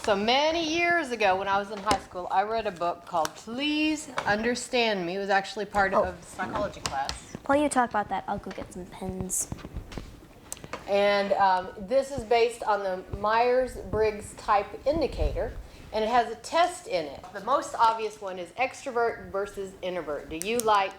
So many years ago when I was in high school, I read a book called Please Understand Me. It was actually part of psychology class. While you talk about that, I'll go get some pens. And this is based on the Myers-Briggs Type Indicator, and it has a test in it. The most obvious one is extrovert versus introvert. Do you like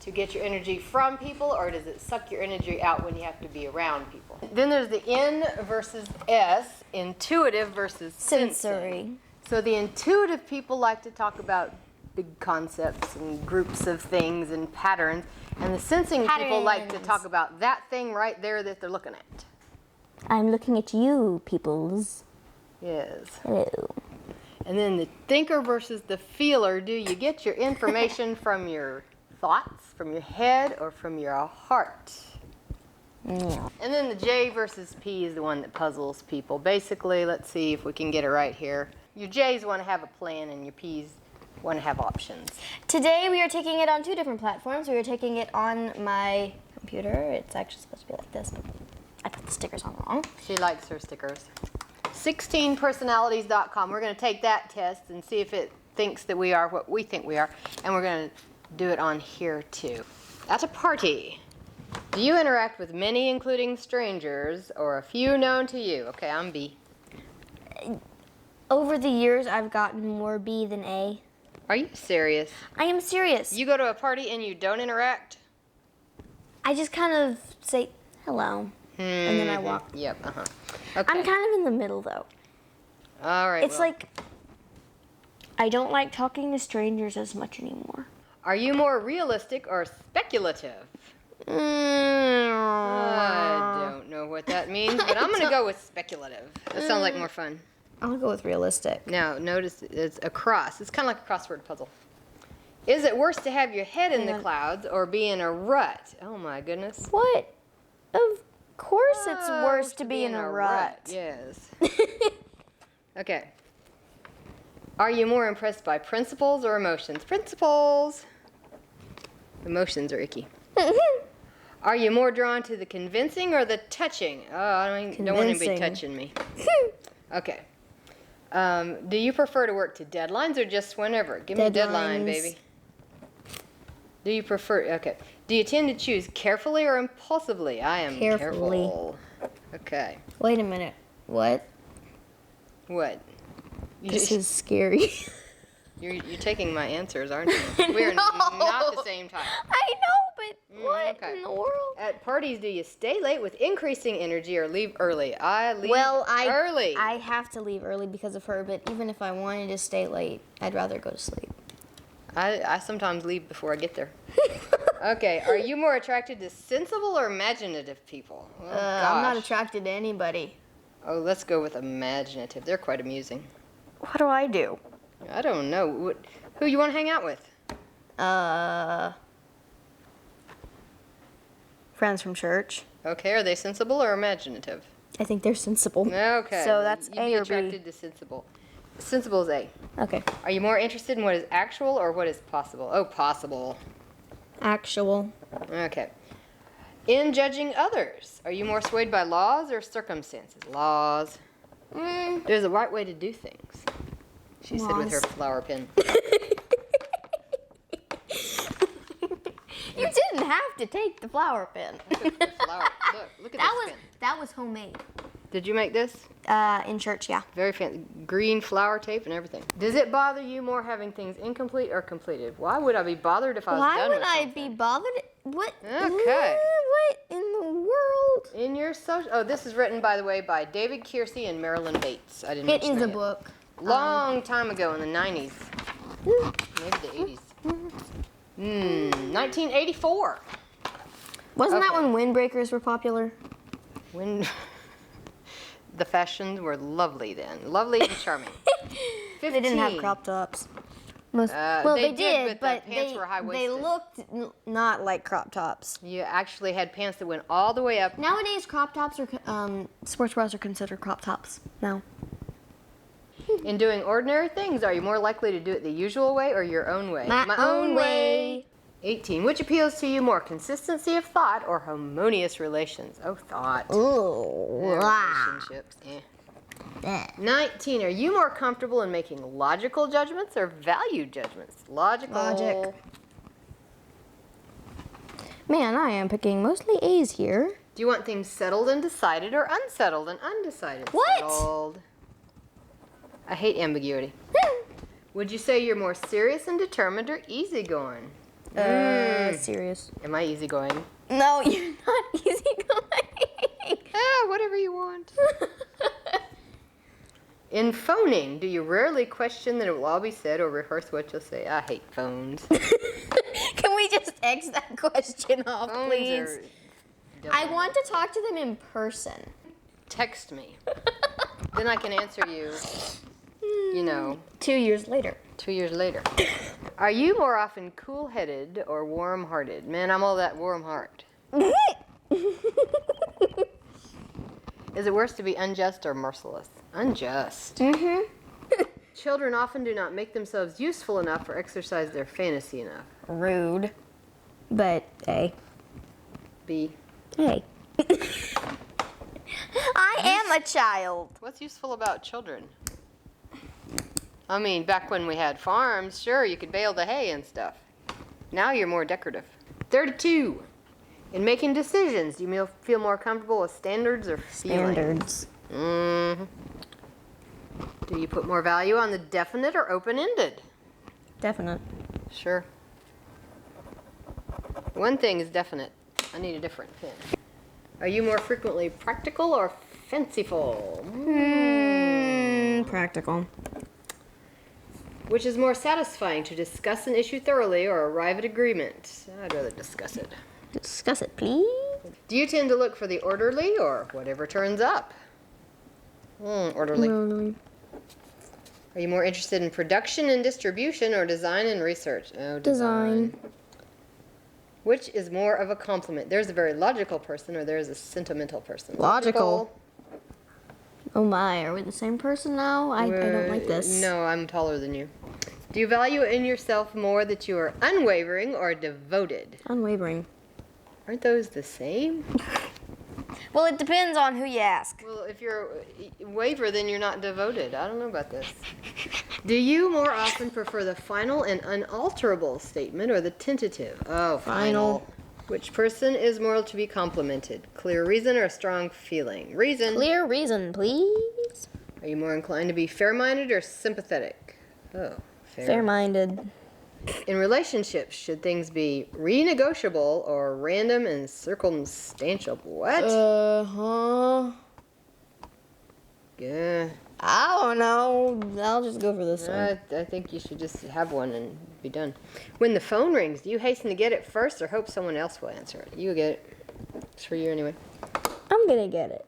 to get your energy from people, or does it suck your energy out when you have to be around people? Then there's the N versus S, intuitive versus Sensory. So the intuitive people like to talk about big concepts and groups of things and patterns, and the sensing people like to talk about that thing right there that they're looking at. I'm looking at you, peoples. Yes. Hello. And then the thinker versus the feeler. Do you get your information from your thoughts, from your head, or from your heart? Yeah. And then the J versus P is the one that puzzles people. Basically, let's see if we can get it right here. Your J's want to have a plan, and your P's want to have options. Today we are taking it on 2 different platforms. We are taking it on my computer. It's actually supposed to be like this, but I put the stickers on wrong. She likes her stickers. 16personalities.com. We're going to take that test and see if it thinks that we are what we think we are. And we're going to do it on here too. At a party, do you interact with many, including strangers, or a few known to you? Okay, I'm B. Over the years, I've gotten more B than A. Are you serious? I am serious. You go to a party and you don't interact? I just kind of say hello, and then I walk. Yep, Okay. I'm kind of in the middle, though. All right. It's like I don't like talking to strangers as much anymore. Are you more realistic or speculative? I don't know what that means, but I'm going to go with speculative. That sounds like more fun. I'll go with realistic. Now, notice it's a cross. It's kind of like a crossword puzzle. Is it worse to have your head in the clouds or be in a rut? Oh, my goodness. What? Of course it's worse to be in a rut. Yes. Okay. Are you more impressed by principles or emotions? Principles. Emotions are icky. Are you more drawn to the convincing or the touching? Oh, I don't want anybody touching me. Okay. Do you prefer to work to deadlines or just whenever? Give me a deadline, baby. Do you prefer, okay. Do you tend to choose carefully or impulsively? I am careful. Okay. Wait a minute. What? What? This is scary. You're taking my answers, aren't you? We're not the same type. I know, but what okay. in the world? At parties, do you stay late with increasing energy or leave early? I leave early. I have to leave early because of her, but even if I wanted to stay late, I'd rather go to sleep. I sometimes leave before I get there. Okay, are you more attracted to sensible or imaginative people? Oh, I'm not attracted to anybody. Oh, let's go with imaginative. They're quite amusing. What do I do? I don't know. Who you want to hang out with? Friends from church. Okay, are they sensible or imaginative? I think they're sensible. Okay. So that's you'd A be or attracted B. to sensible. Sensible is A. Okay. Are you more interested in what is actual or what is possible? Oh, possible. Actual. Okay. In judging others, are you more swayed by laws or circumstances? Laws. There's a right way to do things. She said with her flower pen. You didn't have to take the flower pen. Look at this pen. That was homemade. Did you make this? In church, yeah. Very fancy. Green flower tape and everything. Does it bother you more having things incomplete or completed? Why would I be bothered if I was done with something? Why would I be bothered? What? Okay. What in the world? In your social... Oh, this is written, by the way, by David Kiersey and Marilyn Bates. I didn't It mention is that a yet. book. Long time ago in the 90s. Maybe the 80s. 1984. Wasn't that when windbreakers were popular? When the fashions were lovely then. Lovely and charming. 15. They didn't have crop tops. Well, they did, but the pants were high-waisted. they looked not like crop tops. You actually had pants that went all the way up. Nowadays, crop tops are sports bras are considered crop tops now. In doing ordinary things, are you more likely to do it the usual way or your own way? My own way. 18. Which appeals to you more, consistency of thought or harmonious relations? Oh, thought. Ooh. Relationships. Bleh. 19. Are you more comfortable in making logical judgments or value judgments? Logical. Logic. Man, I am picking mostly A's here. Do you want things settled and decided or unsettled and undecided? What? Settled. I hate ambiguity. Would you say you're more serious and determined or easygoing? Serious. Am I easygoing? No, you're not easygoing. Whatever you want. In phoning, do you rarely question that it will all be said or rehearse what you'll say? I hate phones. Can we just X that question off, Phones please? are I want to talk to them in person. Text me. Then I can answer you, 2 years later. 2 years later. Are you more often cool-headed or warm-hearted? Man, I'm all that warm heart. Is it worse to be unjust or merciless? Unjust. Mm-hmm. Children often do not make themselves useful enough or exercise their fantasy enough. Rude. But A. B. Hey. I am a child. What's useful about children? I mean, back when we had farms, sure, you could bale the hay and stuff. Now you're more decorative. 32. In making decisions, do you feel more comfortable with standards or feelings? Standards. Mm-hmm. Do you put more value on the definite or open-ended? Definite. Sure. One thing is definite. I need a different pen. Are you more frequently practical or fanciful? Practical. Which is more satisfying, to discuss an issue thoroughly or arrive at agreement? I'd rather discuss it. Discuss it, please. Do you tend to look for the orderly or whatever turns up? Orderly. Are you more interested in production and distribution or design and research? Oh, design. Which is more of a compliment? There's a very logical person or there's a sentimental person? Logical. Oh my, are we the same person now? I don't like this. No, I'm taller than you. Do you value in yourself more that you are unwavering or devoted? Unwavering. Aren't those the same? Well, it depends on who you ask. Well, if you're waver, then you're not devoted. I don't know about this. Do you more often prefer the final and unalterable statement or the tentative? Oh, final. Which person is more to be complimented? Clear reason or strong feeling? Reason. Clear reason, please. Are you more inclined to be fair-minded or sympathetic? Oh, fair. Fair-minded. In relationships, should things be renegotiable or random and circumstantial? What? Yeah. I don't know. I'll just go for this one. I think you should just have one and be done. When the phone rings, do you hasten to get it first or hope someone else will answer it? You get it. It's for you anyway. I'm gonna get it.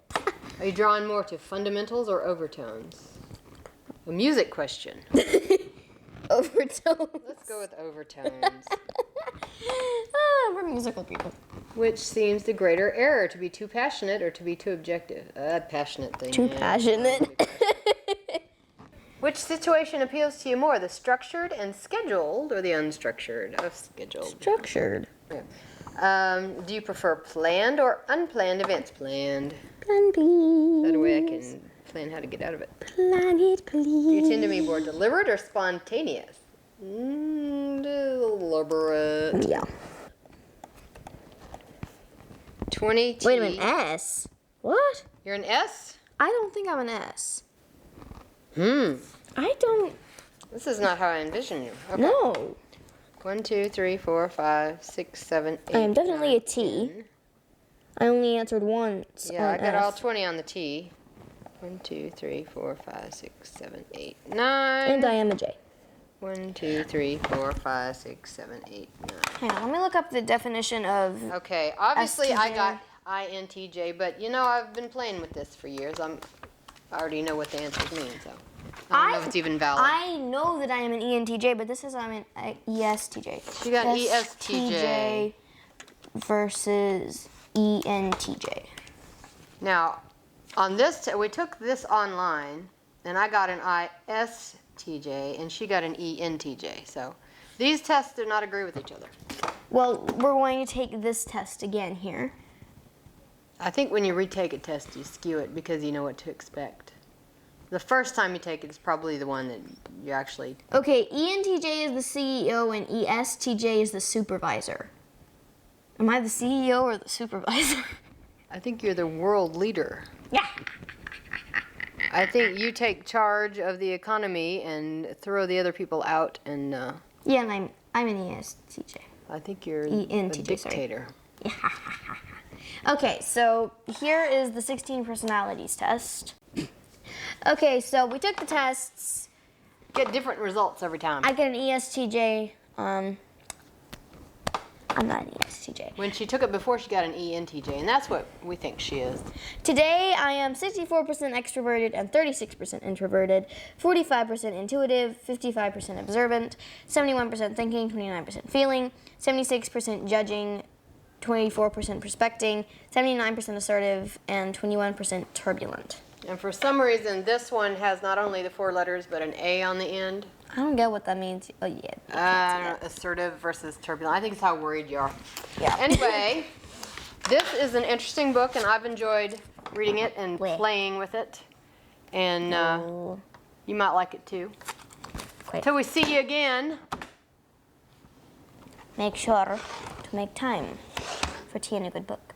Are you drawn more to fundamentals or overtones? A music question. Overtones. Let's go with overtones. We're musical people. Which seems the greater error, to be too passionate or to be too objective? Passionate thing. Too passionate. Which situation appeals to you more, the structured and scheduled or the unstructured? Scheduled. Structured. Yeah. Do you prefer planned or unplanned events? Planned. Plan, please. That way I can plan how to get out of it. Plan it, please. Do you tend to be more deliberate or spontaneous? Deliberate. Yeah. 20. Wait a minute, S? What? You're an S? I don't think I'm an S. I don't. This is not how I envision you. Okay. No. 1, 2, 3, 4, 5, 6, 7, 8. I am definitely 9, a T. 10. I only answered once. Yeah, on I got S. all 20 on the T. 1, 2, 3, 4, 5, 6, 7, 8, 9. And I am a J. 1, 2, 3, 4, 5, 6, 7, 8, 9. Hang on, let me look up the definition of. Okay, obviously I STJ. got INTJ, but you know I've been playing with this for years. I already know what the answers mean, so I don't know if it's even valid. I know that I am an ENTJ, but this says I'm an ESTJ. You got ESTJ versus ENTJ. Now, on this, we took this online, and I got an ISTJ, and she got an ENTJ. So these tests do not agree with each other. Well, we're going to take this test again here. I think when you retake a test, you skew it because you know what to expect. The first time you take it is probably the one that you actually... Okay, ENTJ is the CEO and ESTJ is the supervisor. Am I the CEO or the supervisor? I think you're the world leader. Yeah. I think you take charge of the economy and throw the other people out, and Yeah, and I'm an ESTJ. I think you're ENTJ, a dictator. Okay, so here is the 16 personalities test. Okay, so we took the tests. Get different results every time. I get an ESTJ. I'm not an ESTJ. When she took it before, she got an ENTJ, and that's what we think she is. Today, I am 64% extroverted and 36% introverted, 45% intuitive, 55% observant, 71% thinking, 29% feeling, 76% judging, 24% prospecting, 79% assertive, and 21% turbulent. And for some reason, this one has not only the 4 letters, but an A on the end. I don't get what that means. Oh, yeah. Assertive versus turbulent. I think it's how worried you are. Yeah. Anyway, this is an interesting book, and I've enjoyed reading it and playing with it. And you might like it too. Till we see you again. Make sure to make time for tea and a good book.